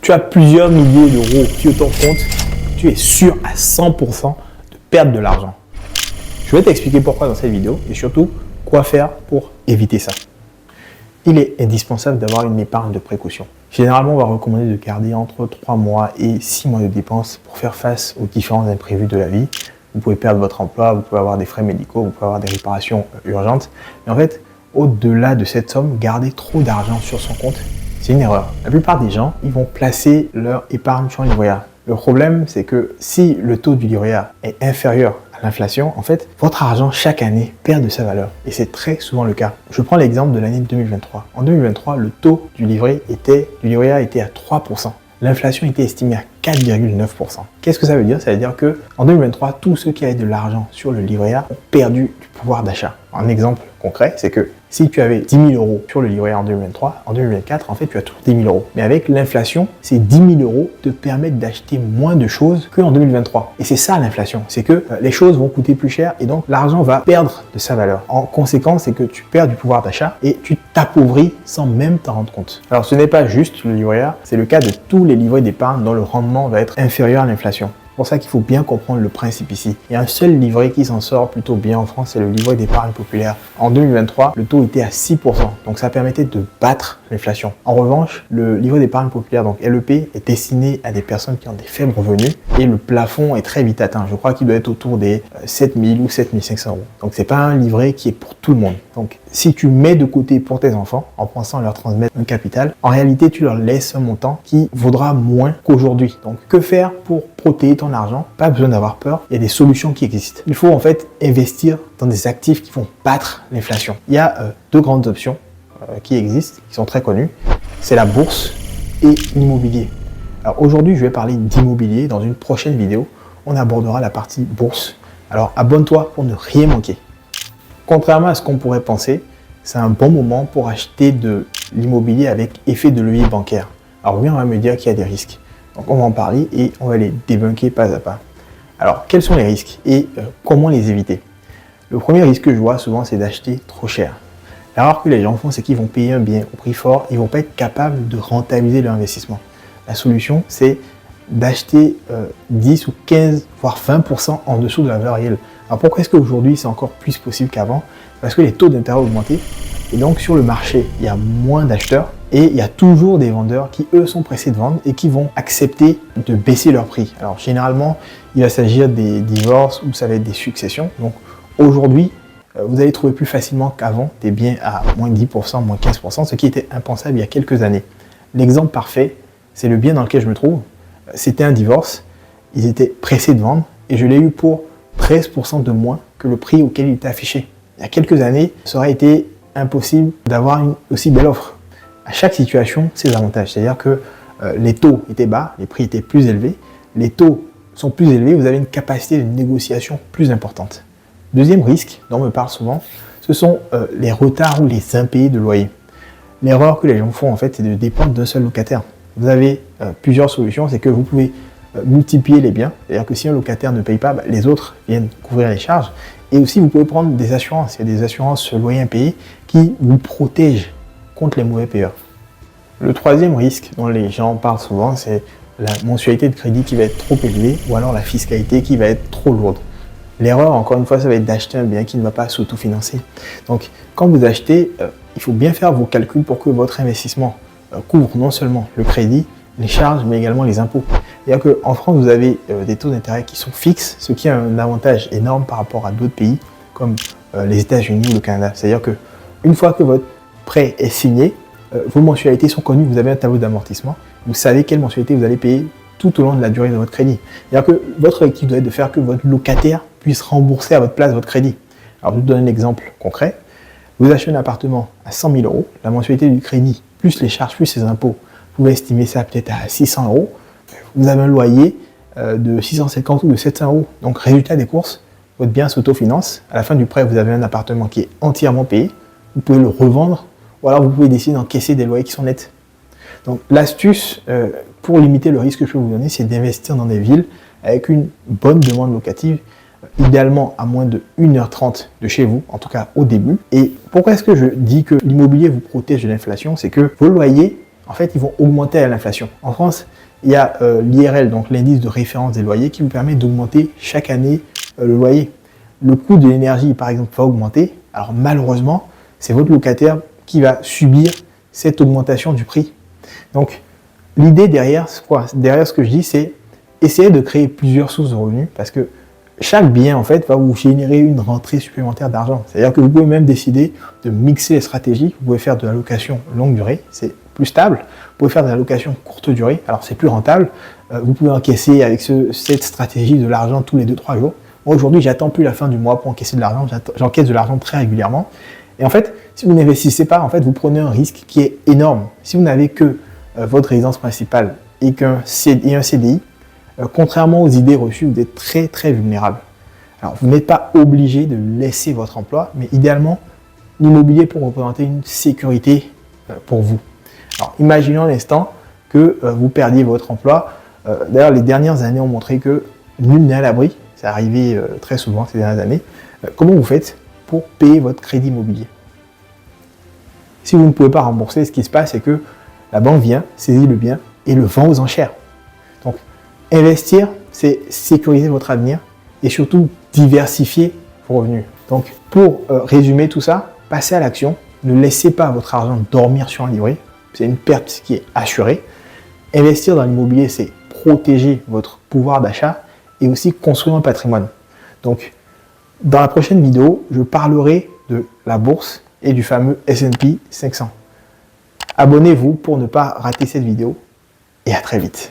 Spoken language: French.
tu as plusieurs milliers d'euros sur ton compte, tu es sûr à 100% de perdre de l'argent. Je vais t'expliquer pourquoi dans cette vidéo et surtout quoi faire pour éviter ça. Il est indispensable d'avoir une épargne de précaution. Généralement, on va recommander de garder entre 3 mois et 6 mois de dépenses pour faire face aux différents imprévus de la vie. Vous pouvez perdre votre emploi, vous pouvez avoir des frais médicaux, vous pouvez avoir des réparations urgentes. Mais en fait, au-delà de cette somme, garder trop d'argent sur son compte, c'est une erreur. La plupart des gens, ils vont placer leur épargne sur le livret A. Le problème, c'est que si le taux du livret A est inférieur à l'inflation, en fait, votre argent chaque année perd de sa valeur. Et c'est très souvent le cas. Je prends l'exemple de l'année 2023. En 2023, le taux du livret A était à 3%. L'inflation était estimée à 4,9%. Qu'est-ce que ça veut dire? Ça veut dire que en 2023, tous ceux qui avaient de l'argent sur le livret A ont perdu du pouvoir d'achat. Un exemple concret, c'est que si tu avais 10 000 euros sur le livret A en 2023, en 2024, en fait, tu as toujours 10 000 euros. Mais avec l'inflation, ces 10 000 euros te permettent d'acheter moins de choses qu'en 2023. Et c'est ça l'inflation, c'est que les choses vont coûter plus cher et donc l'argent va perdre de sa valeur. En conséquence, c'est que tu perds du pouvoir d'achat et tu t'appauvris sans même t'en rendre compte. Alors ce n'est pas juste le livret A, c'est le cas de tous les livrets d'épargne dont le rendement va être inférieur à l'inflation. C'est pour ça qu'il faut bien comprendre le principe ici. Il y a un seul livret qui s'en sort plutôt bien en France, c'est le livret d'épargne populaire. En 2023, le taux était à 6%, donc ça permettait de battre l'inflation. En revanche, le livret d'épargne populaire, donc LEP, est destiné à des personnes qui ont des faibles revenus et le plafond est très vite atteint. Je crois qu'il doit être autour des 7 000 ou 7 500 euros. Donc c'est pas un livret qui est pour tout le monde. Donc si tu mets de côté pour tes enfants en pensant leur transmettre un capital, en réalité tu leur laisses un montant qui vaudra moins qu'aujourd'hui. Donc que faire pour protéger ton argent? Pas besoin d'avoir peur, il y a des solutions qui existent. Il faut en fait investir dans des actifs qui vont battre l'inflation. Il y a deux grandes options qui existent, qui sont très connues. C'est la bourse et l'immobilier. Alors aujourd'hui, je vais parler d'immobilier. Dans une prochaine vidéo, on abordera la partie bourse. Alors abonne-toi pour ne rien manquer. Contrairement à ce qu'on pourrait penser, c'est un bon moment pour acheter de l'immobilier avec effet de levier bancaire. Alors oui, on va me dire qu'il y a des risques. Donc on va en parler et on va les débunker pas à pas. Alors quels sont les risques et comment les éviter? Le premier risque que je vois souvent, c'est d'acheter trop cher. L'erreur que les gens font, c'est qu'ils vont payer un bien au prix fort, ils ne vont pas être capables de rentabiliser leur investissement. La solution, c'est d'acheter 10 ou 15, voire 20% en dessous de la valeur réelle. Alors pourquoi est-ce qu'aujourd'hui c'est encore plus possible qu'avant? Parce que les taux d'intérêt ont augmenté et donc sur le marché, il y a moins d'acheteurs et il y a toujours des vendeurs qui eux sont pressés de vendre et qui vont accepter de baisser leur prix. Alors généralement, il va s'agir des divorces ou ça va être des successions. Donc aujourd'hui, vous allez trouver plus facilement qu'avant des biens à moins 10%, moins 15%, ce qui était impensable il y a quelques années. L'exemple parfait, c'est le bien dans lequel je me trouve. C'était un divorce, ils étaient pressés de vendre et je l'ai eu pour 13% de moins que le prix auquel il était affiché. Il y a quelques années, ça aurait été impossible d'avoir une aussi belle offre. À chaque situation, ses avantages. C'est-à-dire que les taux étaient bas, les prix étaient plus élevés. Les taux sont plus élevés, vous avez une capacité de négociation plus importante. Deuxième risque dont on me parle souvent, ce sont les retards ou les impayés de loyer. L'erreur que les gens font en fait, c'est de dépendre d'un seul locataire. Vous avez plusieurs solutions, c'est que vous pouvez multiplier les biens, c'est-à-dire que si un locataire ne paye pas, les autres viennent couvrir les charges. Et aussi, vous pouvez prendre des assurances. Il y a des assurances loyer impayé qui vous protègent contre les mauvais payeurs. Le troisième risque dont les gens parlent souvent, c'est la mensualité de crédit qui va être trop élevée ou alors la fiscalité qui va être trop lourde. L'erreur, encore une fois, ça va être d'acheter un bien qui ne va pas s'autofinancer. Donc, quand vous achetez, il faut bien faire vos calculs pour que votre investissement couvre non seulement le crédit, les charges, mais également les impôts. C'est-à-dire qu'en France, vous avez des taux d'intérêt qui sont fixes, ce qui a un avantage énorme par rapport à d'autres pays, comme les États-Unis ou le Canada. C'est-à-dire qu'une fois que votre prêt est signé, vos mensualités sont connues, vous avez un tableau d'amortissement, vous savez quelle mensualité vous allez payer tout au long de la durée de votre crédit. C'est-à-dire que votre objectif doit être de faire que votre locataire puisse rembourser à votre place votre crédit. Alors, je vous donne un exemple concret. Vous achetez un appartement à 100 000 euros, la mensualité du crédit, plus les charges, plus les impôts, vous pouvez estimer ça peut-être à 600 euros. Vous avez un loyer de 650 ou de 700 euros. Donc, résultat des courses, votre bien s'autofinance. À la fin du prêt, vous avez un appartement qui est entièrement payé. Vous pouvez le revendre ou alors vous pouvez décider d'encaisser des loyers qui sont nets. Donc, l'astuce pour limiter le risque que je peux vous donner, c'est d'investir dans des villes avec une bonne demande locative, idéalement à moins de 1h30 de chez vous, en tout cas au début. Et pourquoi est-ce que je dis que l'immobilier vous protège de l'inflation? C'est que vos loyers en fait, ils vont augmenter à l'inflation. En France, il y a l'IRL, donc l'indice de référence des loyers, qui vous permet d'augmenter chaque année le loyer. Le coût de l'énergie, par exemple, va augmenter. Alors malheureusement, c'est votre locataire qui va subir cette augmentation du prix. Donc, l'idée derrière, derrière ce que je dis, c'est essayer de créer plusieurs sources de revenus parce que chaque bien, en fait, va vous générer une rentrée supplémentaire d'argent. C'est-à-dire que vous pouvez même décider de mixer les stratégies. Vous pouvez faire de la location longue durée, c'est plus stable. Vous pouvez faire de la location courte durée, alors c'est plus rentable. Vous pouvez encaisser avec cette stratégie de l'argent tous les 2-3 jours. Moi, aujourd'hui, j'attends plus la fin du mois pour encaisser de l'argent. J'encaisse de l'argent très régulièrement. Et en fait, si vous n'investissez pas, en fait, vous prenez un risque qui est énorme. Si vous n'avez que votre résidence principale et un CDI, contrairement aux idées reçues, vous êtes très très vulnérable. Alors, vous n'êtes pas obligé de laisser votre emploi, mais idéalement, l'immobilier peut représenter une sécurité pour vous. Alors, imaginons l'instant que vous perdiez votre emploi. D'ailleurs, les dernières années ont montré que nul n'est à l'abri. C'est arrivé très souvent ces dernières années. Comment vous faites pour payer votre crédit immobilier? Si vous ne pouvez pas rembourser, ce qui se passe, c'est que la banque vient, saisit le bien et le vend aux enchères. Donc, investir, c'est sécuriser votre avenir et surtout diversifier vos revenus. Donc, pour résumer tout ça, passez à l'action. Ne laissez pas votre argent dormir sur un livret. C'est une perte qui est assurée. Investir dans l'immobilier, c'est protéger votre pouvoir d'achat et aussi construire un patrimoine. Donc, dans la prochaine vidéo, je parlerai de la bourse et du fameux S&P 500. Abonnez-vous pour ne pas rater cette vidéo et à très vite.